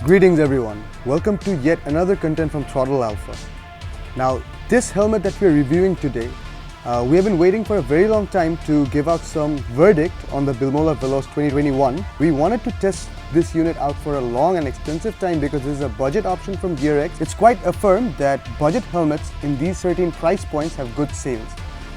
Greetings everyone, welcome to yet another content from Throttle Alpha. Now this helmet that we are reviewing today, we have been waiting for a very long time to give out some verdict on the Bilmola Veloce 2021. We wanted to test this unit out for a long and extensive time because this is a budget option from GearX. It's quite affirmed that budget helmets in these certain price points have good sales.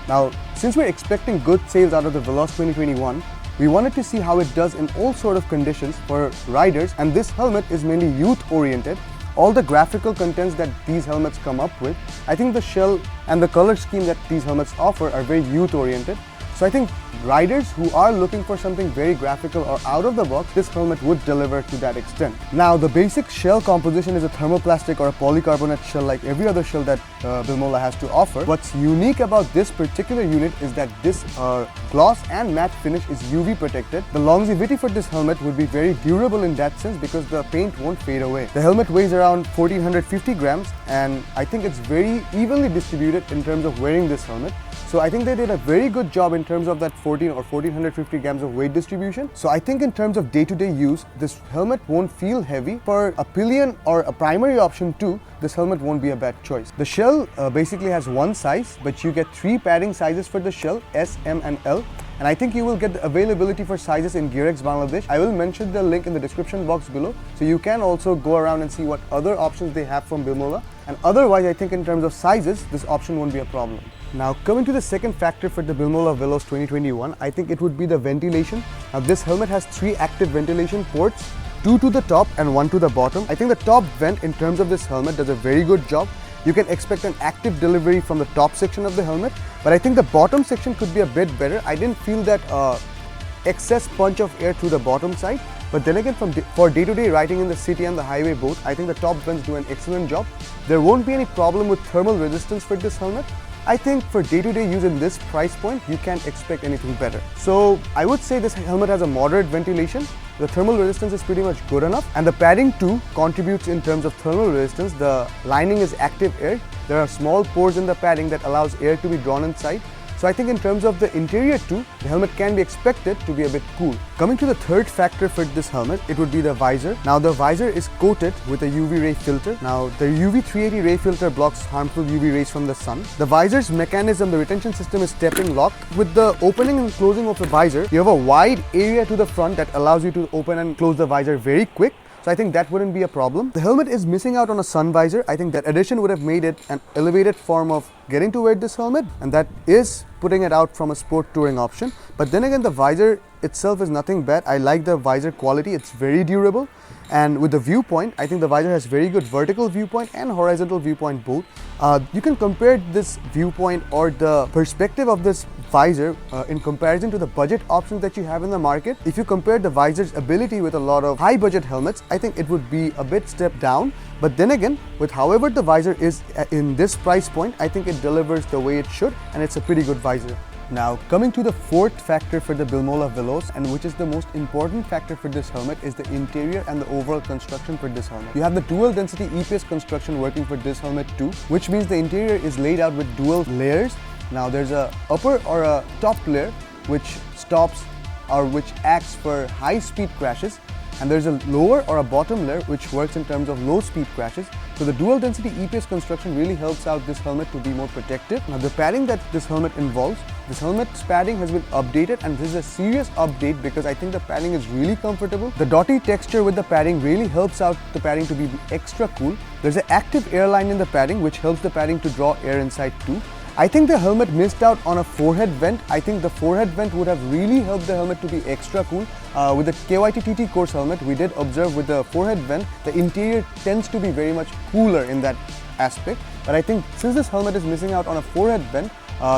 Now since we're expecting good sales out of the Veloce 2021, we wanted to see how it does in all sort of conditions for riders, and this helmet is mainly youth oriented. All the graphical contents that these helmets come up with, I think the shell and the color scheme that these helmets offer are very youth oriented. So I think riders who are looking for something very graphical or out of the box, this helmet would deliver to that extent. Now the basic shell composition is a thermoplastic or a polycarbonate shell like every other shell that Bilmola has to offer. What's unique about this particular unit is that this gloss and matte finish is UV protected. The longevity for this helmet would be very durable in that sense because the paint won't fade away. The helmet weighs around 1450 grams and I think it's very evenly distributed in terms of wearing this helmet. So I think they did a very good job in terms of that 14 or 1450 grams of weight distribution. So I think in terms of day-to-day use, this helmet won't feel heavy. For a pillion or a primary option too, this helmet won't be a bad choice. The shell basically has one size, but you get 3 padding sizes for the shell, S, M and L. And I think you will get the availability for sizes in GearX Bangladesh. I will mention the link in the description box below, so you can also go around and see what other options they have from Bilmola. And otherwise, I think in terms of sizes, this option won't be a problem. Now coming to the second factor for the Bilmola Veloce 2021, I think it would be the ventilation. Now this helmet has 3 active ventilation ports, 2 to the top and 1 to the bottom. I think the top vent in terms of this helmet does a very good job. You can expect an active delivery from the top section of the helmet, but I think the bottom section could be a bit better. I didn't feel that excess punch of air through the bottom side, but then again for day-to-day riding in the city and the highway both, I think the top vents do an excellent job. There won't be any problem with thermal resistance for this helmet. I think for day-to-day use in this price point, you can't expect anything better. So I would say this helmet has a moderate ventilation. The thermal resistance is pretty much good enough, and the padding too contributes in terms of thermal resistance. The lining is active air. There are small pores in the padding that allows air to be drawn inside. So I think in terms of the interior too, the helmet can be expected to be a bit cool. Coming to the third factor for this helmet, it would be the visor. Now the visor is coated with a UV ray filter. Now the UV 380 ray filter blocks harmful UV rays from the sun. The visor's mechanism, the retention system is stepping lock. With the opening and closing of the visor, you have a wide area to the front that allows you to open and close the visor very quick. So I think that wouldn't be a problem. The helmet is missing out on a sun visor. I think that addition would have made it an elevated form of getting to wear this helmet, and that is putting it out from a sport touring option. But then again, the visor itself is nothing bad. I like the visor quality. It's very durable. And with the viewpoint, I think the visor has very good vertical viewpoint and horizontal viewpoint both. You can compare this viewpoint or the perspective of this visor in comparison to the budget options that you have in the market. If you compare the visor's ability with a lot of high budget helmets, I think it would be a bit step down. But then again, with however the visor is in this price point, I think it delivers the way it should, and it's a pretty good visor. Now coming to the fourth factor for the Bilmola Veloce, and which is the most important factor for this helmet, is the interior and the overall construction for this helmet. You have the dual density EPS construction working for this helmet too, which means the interior is laid out with dual layers. Now there's a upper or a top layer which stops or which acts for high speed crashes, and there's a lower or a bottom layer which works in terms of low speed crashes. So the dual density EPS construction really helps out this helmet to be more protective. Now the padding that this helmet involves, this helmet's padding has been updated, and this is a serious update because I think the padding is really comfortable. The dotty texture with the padding really helps out the padding to be extra cool. There's an active air line in the padding which helps the padding to draw air inside too. I think the helmet missed out on a forehead vent. I think the forehead vent would have really helped the helmet to be extra cool. With the KYT TT course helmet, we did observe with the forehead vent, the interior tends to be very much cooler in that aspect. But I think since this helmet is missing out on a forehead vent,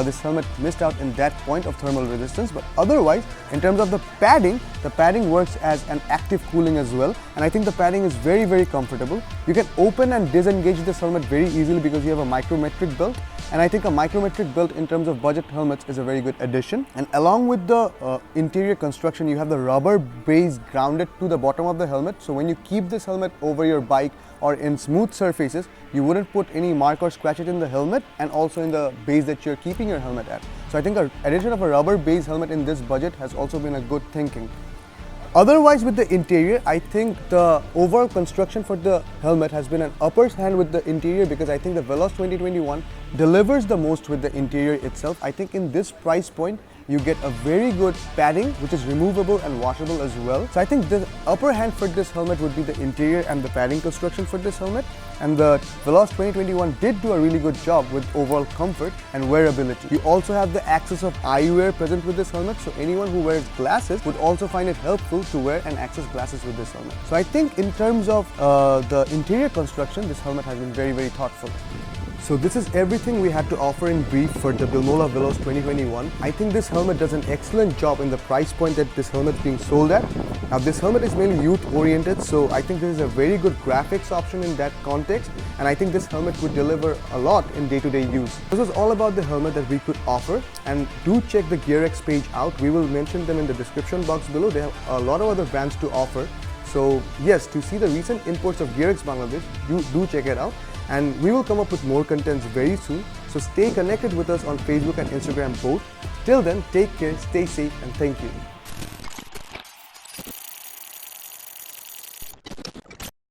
this helmet missed out in that point of thermal resistance. But otherwise, in terms of the padding works as an active cooling as well, and I think the padding is very, very comfortable. You can open and disengage this helmet very easily because you have a micrometric belt, and I think a micrometric belt in terms of budget helmets is a very good addition. And along with the interior construction, you have the rubber base grounded to the bottom of the helmet, so when you keep this helmet over your bike or in smooth surfaces, you wouldn't put any mark or scratch it in the helmet and also in the base that you're keeping your helmet at. So I think the addition of a rubber base helmet in this budget has also been a good thinking. Otherwise, with the interior, I think the overall construction for the helmet has been an upper hand with the interior, because I think the Veloce 2021 delivers the most with the interior itself. I think in this price point, you get a very good padding, which is removable and washable as well. So I think the upper hand for this helmet would be the interior and the padding construction for this helmet. And the Veloce 2021 did do a really good job with overall comfort and wearability. You also have the access of eyewear present with this helmet, so anyone who wears glasses would also find it helpful to wear and access glasses with this helmet. So I think in terms of the interior construction, this helmet has been very, very thoughtful. So this is everything we had to offer in brief for the Bilmola Veloce 2021. I think this helmet does an excellent job in the price point that this helmet is being sold at. Now this helmet is mainly youth oriented, so I think this is a very good graphics option in that context, and I think this helmet would deliver a lot in day-to-day use. This was all about the helmet that we could offer, and do check the GearX page out. We will mention them in the description box below. They have a lot of other brands to offer. So yes, to see the recent imports of GearX Bangladesh, do check it out. And we will come up with more contents very soon. So stay connected with us on Facebook and Instagram both. Till then, take care, stay safe, and thank you.